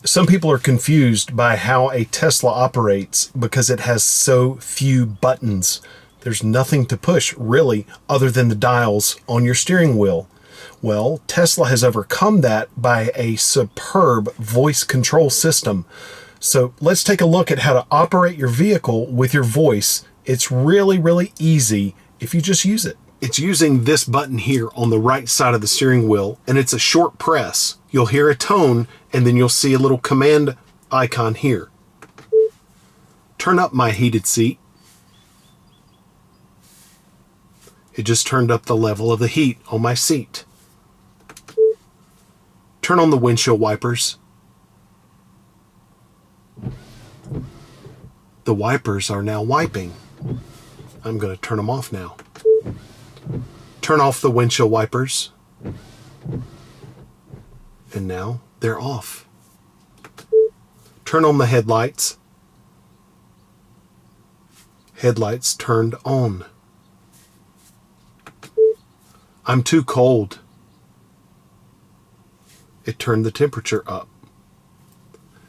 Some people are confused by how a Tesla operates because it has so few buttons. There's nothing to push, really, other than the dials on your steering wheel. Well, Tesla has overcome that by a superb voice control system. So let's take a look at how to operate your vehicle with your voice. It's really, really easy if you just use it. It's using this button here on the right side of the steering wheel, and it's a short press. You'll hear a tone, and then you'll see a little command icon here. Turn up my heated seat. It just turned up the level of the heat on my seat. Turn on the windshield wipers. The wipers are now wiping. I'm going to turn them off now. Turn off the windshield wipers. And now they're off. Turn on the headlights. Headlights turned on. I'm too cold. It turned the temperature up.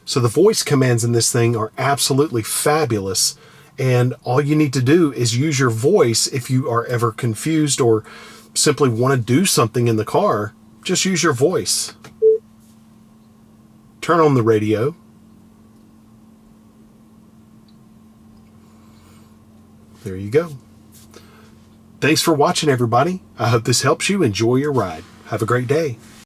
So the voice commands in this thing are absolutely fabulous. And all you need to do is use your voice if you are ever confused or simply want to do something in the car. Just use your voice. Turn on the radio. There you go. Thanks for watching, everybody. I hope this helps you enjoy your ride. Have a great day.